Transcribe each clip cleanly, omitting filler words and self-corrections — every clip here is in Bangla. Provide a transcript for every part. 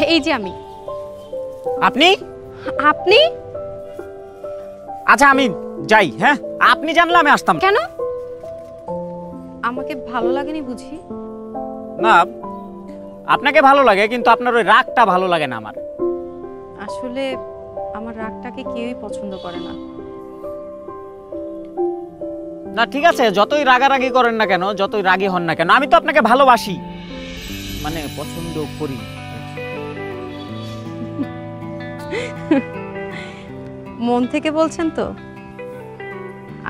এই যে আমি। আপনি? আপনি? আচ্ছা আমি যাই। হ্যাঁ, আপনি জানলে আমি আসতাম। কেন? আমাকে ভালো লাগেনি বুঝি? না, আপনাকে ভালো লাগে, কিন্তু আপনার ওই রাগটা ভালো লাগে না আমার। আসলে আমার রাগটাকে কেউই পছন্দ করে না। না ঠিক আছে, যতই রাগারাগি করেন না কেন, যতই রাগী হন না কেন, আমি তো আপনাকে ভালোবাসি, মানে পছন্দ করি। মন থেকে বলছেন তো?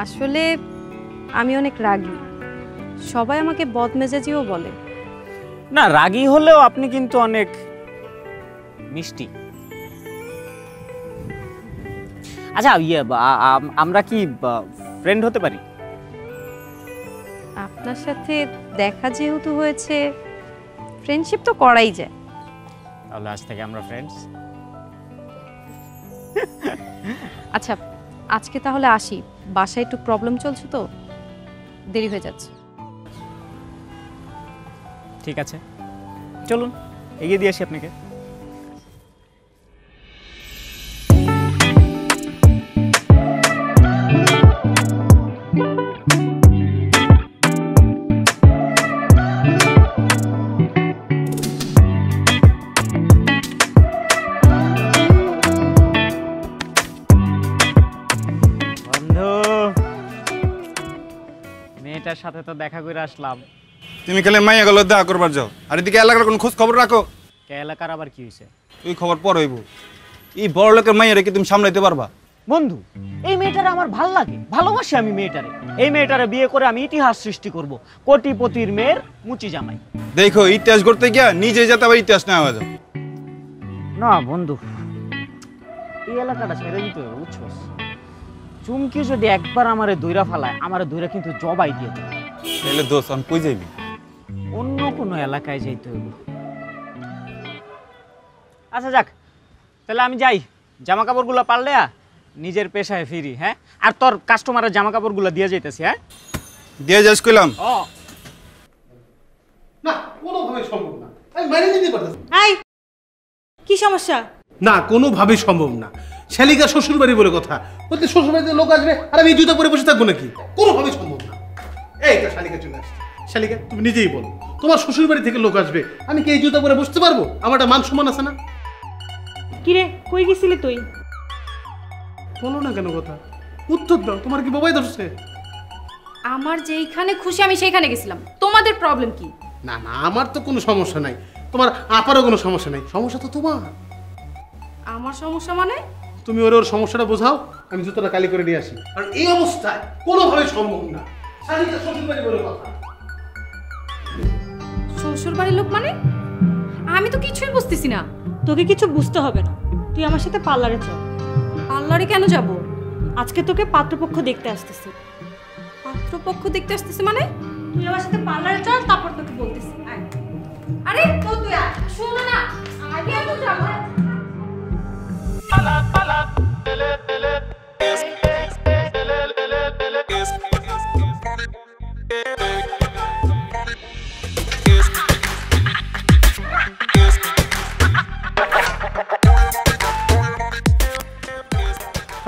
আসলে আমি অনেক রাগী, সবাই আমাকে বদমেজাজিও বলে। না, রাগী হলেও আপনি কিন্তু অনেক মিষ্টি। আচ্ছা আমরা কি ফ্রেন্ড হতে পারি? আপনার সাথে দেখা যেহেতু হয়েছে, ফ্রেন্ডশিপ তো করাই যায়। তাহলে আজ থেকে আমরা ফ্রেন্ডস। আচ্ছা আজকে তাহলে আসি, বাসায় একটু প্রবলেম চলছে তো, দেরি হয়ে যাচ্ছে। ঠিক আছে, চলুন এগিয়ে দিয়ে আসি আপনাকে। মেয়েটার সাথে তো দেখা করে আসলাম। তুমি খেলে মাইয়া গেল দেখা করবার যাও, আর এদিকে এলাকার কোন খোঁজ খবর রাখো? এলাকার আবার কি হয়েছে? তুই খবর পর হইব। এই বড় লোকের মাইয়া রেখে তুমি সামলাইতে পারবা? বন্ধু, এই মেয়েটারে আমার ভাল লাগে, ভালোবাসি আমি মেয়েটারে। এই মেয়েটারে বিয়ে করে আমি ইতিহাস সৃষ্টি করব, কোটিপতির মেয়ের মুচি জামাই। দেখো ইতিহাস করতে গিয়া নিজে যেতে আবার ইতিহাস না হয়ে যাও। না বন্ধু, এই এলাকাটা ছেড়ে দিতে হবে, বুঝছস? চুমকি যদি একবার আমারে দইরা ফালায়, আমারে দইরা কিন্তু জবাই দিয়ে দেবে। তাহলে দোষ আমি কই যাইবি? অন্য কোনো এলাকায় যাইতে হবে। আচ্ছা যাক, তাহলে আমি যাই, জামা কাপড়গুলো পারলে নিজের পেশায় ফিরি। হ্যাঁ, আর তোর কাস্টমারের জামা কাপড়গুলো দিয়ে যাইতেছি। হ্যাঁ, দিয়ে যাস কইলাম। না কোনোভাবে সম্ভব না, আমি মেনে নিতে পারতেছি। এই কি সমস্যা? না কোনোভাবেই সম্ভব না। শালিকা শ্বশুর বাড়ি বলে কথা, বলতে শ্বশুর বাড়িতে লোক আসবে আর আমি জুতা পরে বসে থাকবো নাকি? কোনোভাবেই সম্ভব না। এই তো শালিকা চলে আসছে। শালিকা তুমি নিজেই বলো, তোমার শ্বশুর বাড়ি থেকে লোক আসবে, আমি কি এই জুতা পরে বসতে পারবো? আমার একটা মান সম্মান আছে না? কিরে কই গেছিলি তুই? বলো না কেন কথা, উত্তর দাও। তোমার কি বাবাই ধরছে? আমার যেইখানে খুশি আমি সেইখানে গেছিলাম, তোমাদের প্রবলেম কি? না না, আমার তো কোনো সমস্যা নাই, তোমার আপারও কোনো সমস্যা নাই, সমস্যা তো তোমার। আমার সমস্যা মানে? তুমি ওর সমস্যাটা বোঝাও, আমি জুতোটা কালি করে নিয়ে আসি। আর এই অবস্থায় কোনোভাবে সম্ভব না। শালিকা শ্বশুর বাড়ি বলে কথা। শ্বশুর বাড়ির লোক মানে? আমি তো কিছুই বুঝতেছি না। তোকে কিছু বুঝতে হবে না, তুই আমার সাথে পার্লারে চল। পার্লারে কেন যাব? আজকে তোকে পাত্রপক্ষ দেখতে আসতেছি। পাত্রপক্ষ দেখতে আসতেছে মানে? তুই আমার সাথে পার্লারে চল, তারপর তোকে বলতেছি। আরে তো তুই শোনো না, আগে তো যাব।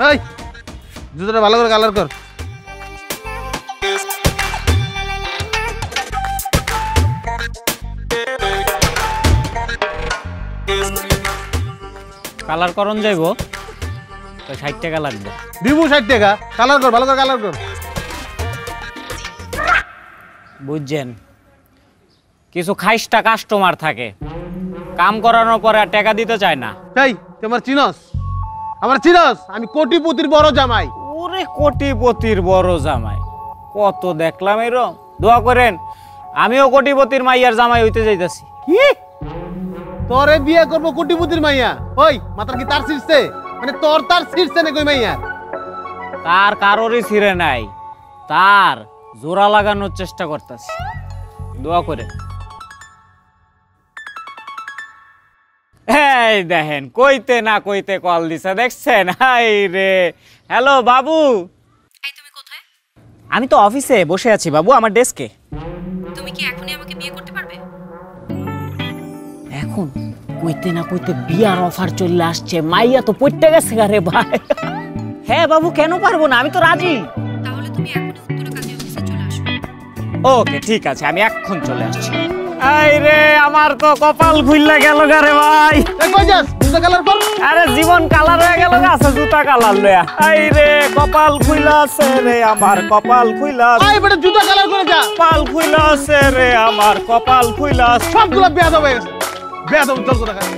এই জুতোটা ভালো করে কালার কর। কালার করন যাইবো তো 60 টাকা লাগবে। দিবু 60 টাকা, কালার কর, ভালো করে কালার কর। বুঝছেন, কিছু খাইস্টা কাস্টমার থাকে, কাম করানোর পরে আর টাকা দিতে চায় না। এই তুই আমার চিনস? আমার চিনস? আমি কোটিপতির বড় জামাই। ওরে কোটিপতির বড় জামাই, কত দেখলাম এরকম। দোয়া করেন আমিও কোটিপতির মাইয়ার জামাই হইতে যাইতাছি। কি? তোরে বিয়ে করব কোটিপতির মাইয়া? ওই মাথার কি তার ছিড়ছে? মানে তোর তার ছিড়ছে না কই মাইয়া? তার কারোরই ছিঁড়ে নাই, তার জোড়া লাগানোর চেষ্টা করতেছি। দোয়া করে। এই দেখেন কইতে না কইতে কল দিছে, দেখছেন? হাই রে, হ্যালো বাবু। এই তুমি কোথায়? আমি তো অফিসে বসে আছি বাবু, আমার ডেস্কে। তুমি কি এখনই আমাকে বিয়ে করতে পারবে? এখন? কইতে না কইতে বিয়ার অফার চলে আসছে, মাইয়া তো পড়তে গেছে রে ভাই। হ্যাঁ বাবু, কেন পারবো না, আমি তো রাজি। তাহলে তুমি এখনই উত্তরা কাজী অফিসে চলে আসো। ওকে ঠিক আছে, আমি এখন চলে আসছি। আই রে, আমার তো কপাল খুইলা গেল রে ভাই। কই যাস? জুতা কালার কর। আরে জীবন কালার হয়ে গেল, আছে জুতা কালার লয়া। আই রে, কপাল খুইলা আছে রে আমার, কপাল খুইলা আছে। আই বেটা জুতা কালার করে যা। কপাল খুইলা আছে রে আমার, কপাল খুইলা আছে। সবগুলা বেয়াদব হয়ে গেছে। বেয়াদব চল জুতা কালার।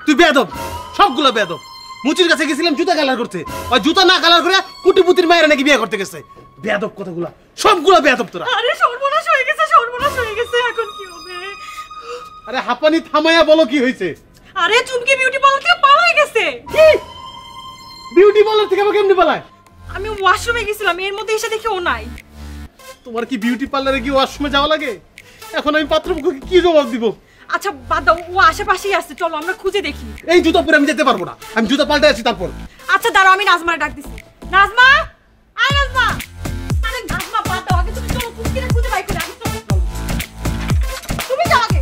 তুই বেয়াদব, সবগুলো বেয়াদব। মুচির কাছে গেছিলাম জুতা কালার করতে, ওই জুতা না কালার করে কুটিপুতির মায়েরা নাকি বিয়ে করতে গেছে। বেয়াদব কথাগুলা, সবগুলো বেয়াদব তোরা। আরে সর্বনাশ হয়ে গেছে, সর্বনাশ হয়ে গেছে, এখন কি হবে? আরে হাঁপানি থামাইয়া বলো কি হয়েছে। আরে চুমকি বিউটি পার্লার থেকে পালাই গেছে। কি বিউটি পার্লার থেকে আমাকে কেমনি পালায়? আমি ওয়াশরুমে গেছিলাম, এর মধ্যে এসে দেখি ও নাই। তোমার কি বিউটি পার্লারে কি ওয়াশরুমে যাওয়া লাগে? এখন আমি পাত্রপক্ষকে কি জবাব দিব? আচ্ছা বাদ দাও, ও আশেপাশেই আছে, চলো আমরা খুঁজে দেখি। এই জুতা পরে আমি যেতে পারবো না, আমি জুতা পাল্টে আছি তারপর। আচ্ছা দাঁড়াও, আমি নাজমার ডাক দিছি। নাজমা, আয় নাজমা। আরে নাজমা বাদ দাও, আগে তুমি চলো চুমকিরে খুঁজে বাই করে আগে চলো। তুমি যাও আগে।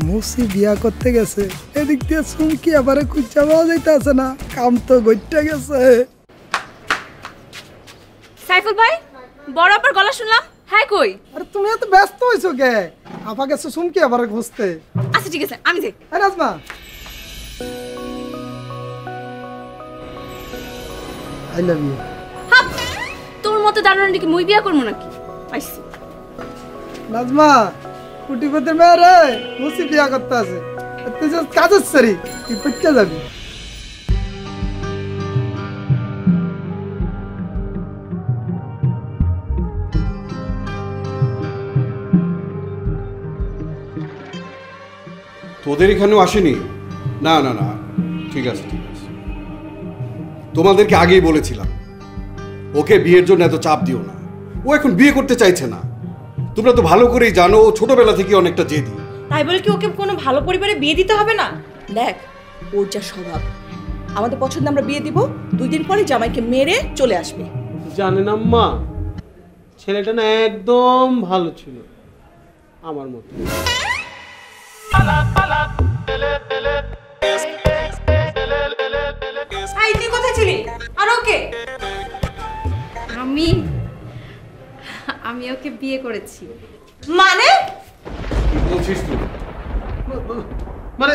মুসি বিয়া করতে গেছে, এদিক দিয়ে চুমকি আবার খুঁজা পাওয়া যাইতেছে না, কাম তো গইটা গেছে। সাইফুল ভাই, বড় আপার গলা শুনলাম, হ্যাঁ কই? আরে তুমি এত ব্যস্ত হইছো কে? আপা গেছে চুমকি আবার খুঁজতে। আচ্ছা ঠিক আছে, আমি যাই। আরে আজমা, আই লাভ ইউ। হাপ, তোর মতো দারুণ কি মুই বিয়া করবো নাকি? আইসি। নাজমা, কুটিপতির মেয়ে রে, মুসি বিয়া করতে আছে, তুই যে কাজের সারি, তুই পড়তে যাবি। তোদের এখানেও আসেনি? না না না, ঠিক আছে ঠিক আছে। তোমাদেরকে আগেই বলেছিলাম ওকে বিয়ের জন্য এত চাপ দিও না, ও এখন বিয়ে করতে চাইছে না। তোমরা তো ভালো করেই জানো ও ছোটবেলা থেকে অনেকটা জেদি। তাই বলে কি ওকে কোনো ভালো পরিবারে বিয়ে দিতে হবে না? দেখ ওর যা স্বভাব, আমাদের পছন্দ আমরা বিয়ে দিব, 2 দিন পরে জামাইকে মেরে চলে আসবে। জানেন আম্মা, ছেলেটা না একদম ভালো ছিল, আমার মতো। আই তুই কোথায় ছিলি? আর ওকে? আমি ওকে বিয়ে করেছি। মানে? কি বলছিস তুই? মানে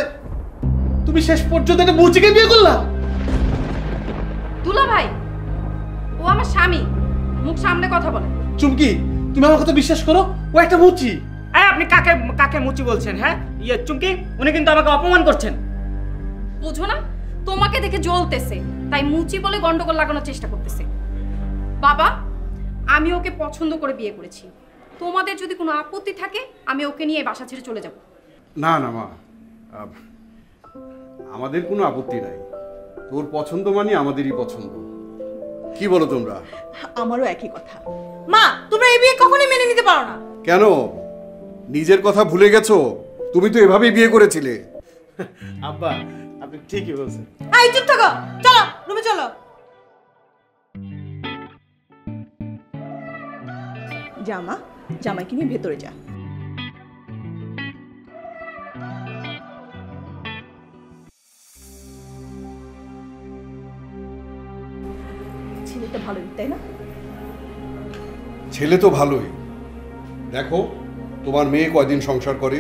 তুমি শেষ পর্যন্ত একটা মুচিকে বিয়ে করলা? দুলা ভাই, ও আমার স্বামী, মুখ সামনে কথা বলে। চুমকি, তুমি আমার কথা বিশ্বাস করো, ও একটা মুচি। আপনি কাকে কাকে মুচি বলছেন? হ্যাঁ ইয়ে চুমকি, উনি কিন্তু আমাকে অপমান করছেন। বুঝো না, তোমাকে দেখে জ্বলতেছে, তাই মুচি বলে গন্ডগোল লাগানোর চেষ্টা করতেছে। বাবা, আমি ওকে পছন্দ করে বিয়ে করেছি। তোমাদের যদি কোনো আপত্তি থাকে, আমি ওকে নিয়ে বাসা ছেড়ে চলে যাব। না না মা, আমাদের কোনো আপত্তি নাই। তোর পছন্দ মানে আমাদেরই পছন্দ। কি বলো তোমরা? আমারও একই কথা। মা, তোমরা এই বিয়ে কখনোই মেনে নিতে পারো না। কেন, নিজের কথা ভুলে গেছো? তুমি তো এভাবেই বিয়ে করেছিলে। আব্বা, আপনি ঠিকই বলছেন। আই চুপ থাকো, চলো রুমে চলো। জামা, জামাইকে নিয়ে ভেতরে যা। ছেলেটা ভালোই, তাই না? ছেলে তো ভালোই। দেখো তোমার মেয়ে কয়দিন সংসার করে,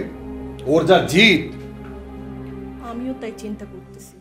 ওর যা জিদ। আমিও তাই চিন্তা করতেছি।